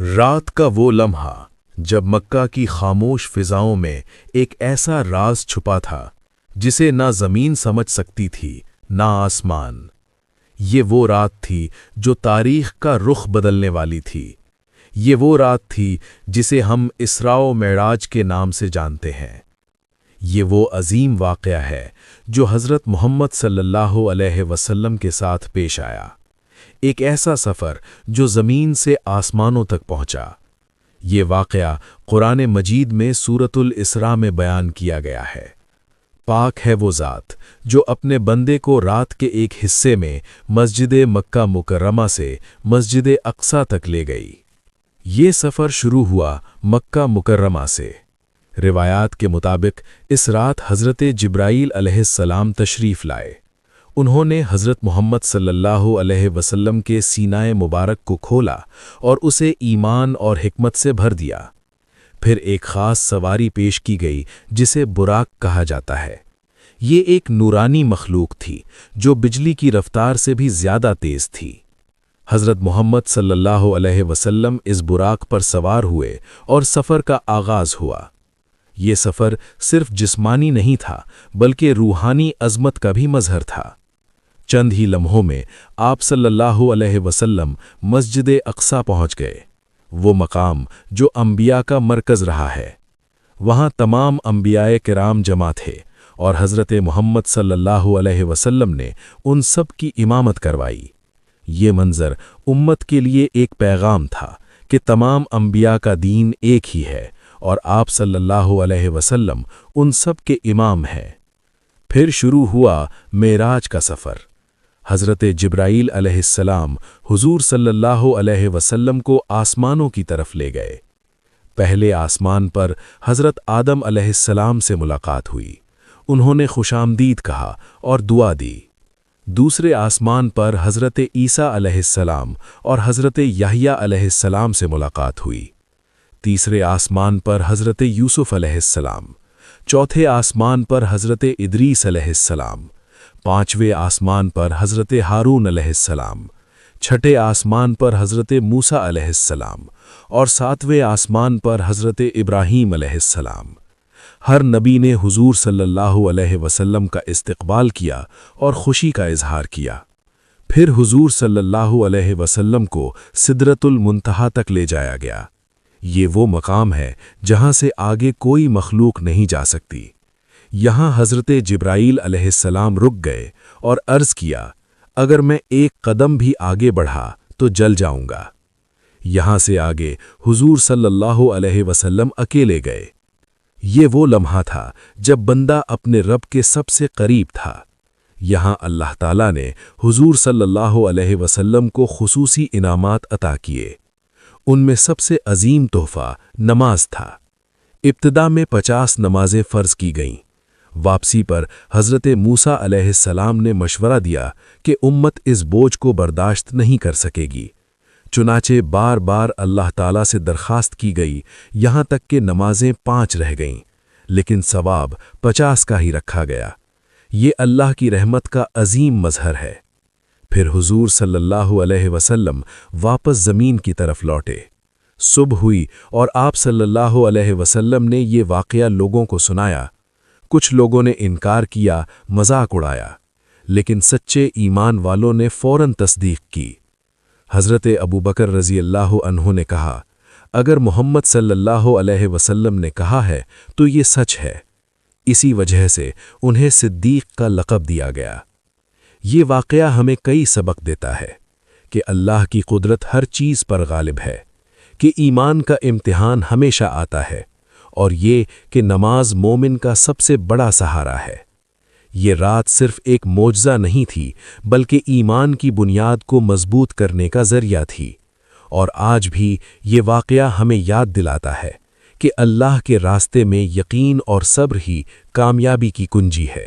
رات کا وہ لمحہ جب مکہ کی خاموش فضاؤں میں ایک ایسا راز چھپا تھا جسے نہ زمین سمجھ سکتی تھی نہ آسمان۔ یہ وہ رات تھی جو تاریخ کا رخ بدلنے والی تھی۔ یہ وہ رات تھی جسے ہم اسراء و معراج کے نام سے جانتے ہیں۔ یہ وہ عظیم واقعہ ہے جو حضرت محمد صلی اللہ علیہ وسلم کے ساتھ پیش آیا، ایک ایسا سفر جو زمین سے آسمانوں تک پہنچا۔ یہ واقعہ قرآن مجید میں سورۃ الاسراء میں بیان کیا گیا ہے۔ پاک ہے وہ ذات جو اپنے بندے کو رات کے ایک حصے میں مسجد مکہ مکرمہ سے مسجد اقصیٰ تک لے گئی۔ یہ سفر شروع ہوا مکہ مکرمہ سے۔ روایات کے مطابق اس رات حضرت جبرائیل علیہ السلام تشریف لائے۔ انہوں نے حضرت محمد صلی اللہ علیہ وسلم کے سینہ مبارک کو کھولا اور اسے ایمان اور حکمت سے بھر دیا۔ پھر ایک خاص سواری پیش کی گئی جسے براق کہا جاتا ہے۔ یہ ایک نورانی مخلوق تھی جو بجلی کی رفتار سے بھی زیادہ تیز تھی۔ حضرت محمد صلی اللہ علیہ وسلم اس براق پر سوار ہوئے اور سفر کا آغاز ہوا۔ یہ سفر صرف جسمانی نہیں تھا بلکہ روحانی عظمت کا بھی مظہر تھا۔ چند ہی لمحوں میں آپ صلی اللہ علیہ وسلم مسجد اقصیٰ پہنچ گئے، وہ مقام جو انبیاء کا مرکز رہا ہے۔ وہاں تمام انبیاء کرام جمع تھے اور حضرت محمد صلی اللہ علیہ وسلم نے ان سب کی امامت کروائی۔ یہ منظر امت کے لیے ایک پیغام تھا کہ تمام انبیاء کا دین ایک ہی ہے اور آپ صلی اللہ علیہ وسلم ان سب کے امام ہیں۔ پھر شروع ہوا معراج کا سفر۔ حضرت جبرائیل علیہ السلام حضور صلی اللہ علیہ وسلم کو آسمانوں کی طرف لے گئے۔ پہلے آسمان پر حضرت آدم علیہ السلام سے ملاقات ہوئی، انہوں نے خوش آمدید کہا اور دعا دی۔ دوسرے آسمان پر حضرت عیسیٰ علیہ السلام اور حضرت یحییٰ علیہ السلام سے ملاقات ہوئی۔ تیسرے آسمان پر حضرت یوسف علیہ السلام، چوتھے آسمان پر حضرت ادریس علیہ السلام، پانچویں آسمان پر حضرت ہارون علیہ السلام، چھٹے آسمان پر حضرت موسیٰ علیہ السلام اور ساتویں آسمان پر حضرت ابراہیم علیہ السلام۔ ہر نبی نے حضور صلی اللہ علیہ وسلم کا استقبال کیا اور خوشی کا اظہار کیا۔ پھر حضور صلی اللہ علیہ وسلم کو سدرۃ المنتہا تک لے جایا گیا۔ یہ وہ مقام ہے جہاں سے آگے کوئی مخلوق نہیں جا سکتی۔ یہاں حضرت جبرائیل علیہ السلام رک گئے اور عرض کیا، اگر میں ایک قدم بھی آگے بڑھا تو جل جاؤں گا۔ یہاں سے آگے حضور صلی اللہ علیہ وسلم اکیلے گئے۔ یہ وہ لمحہ تھا جب بندہ اپنے رب کے سب سے قریب تھا۔ یہاں اللہ تعالیٰ نے حضور صلی اللہ علیہ وسلم کو خصوصی انعامات عطا کیے۔ ان میں سب سے عظیم تحفہ نماز تھا۔ ابتدا میں 50 نمازیں فرض کی گئیں۔ واپسی پر حضرت موسیٰ علیہ السلام نے مشورہ دیا کہ امت اس بوجھ کو برداشت نہیں کر سکے گی، چنانچہ بار بار اللہ تعالیٰ سے درخواست کی گئی، یہاں تک کہ نمازیں 5 رہ گئیں، لیکن ثواب 50 کا ہی رکھا گیا۔ یہ اللہ کی رحمت کا عظیم مظہر ہے۔ پھر حضور صلی اللہ علیہ وسلم واپس زمین کی طرف لوٹے۔ صبح ہوئی اور آپ صلی اللہ علیہ وسلم نے یہ واقعہ لوگوں کو سنایا۔ کچھ لوگوں نے انکار کیا، مذاق اڑایا، لیکن سچے ایمان والوں نے فوراً تصدیق کی۔ حضرت ابوبکر رضی اللہ عنہ نے کہا، اگر محمد صلی اللہ علیہ وسلم نے کہا ہے تو یہ سچ ہے۔ اسی وجہ سے انہیں صدیق کا لقب دیا گیا۔ یہ واقعہ ہمیں کئی سبق دیتا ہے کہ اللہ کی قدرت ہر چیز پر غالب ہے، کہ ایمان کا امتحان ہمیشہ آتا ہے، اور یہ کہ نماز مومن کا سب سے بڑا سہارا ہے۔ یہ رات صرف ایک معجزہ نہیں تھی بلکہ ایمان کی بنیاد کو مضبوط کرنے کا ذریعہ تھی، اور آج بھی یہ واقعہ ہمیں یاد دلاتا ہے کہ اللہ کے راستے میں یقین اور صبر ہی کامیابی کی کنجی ہے۔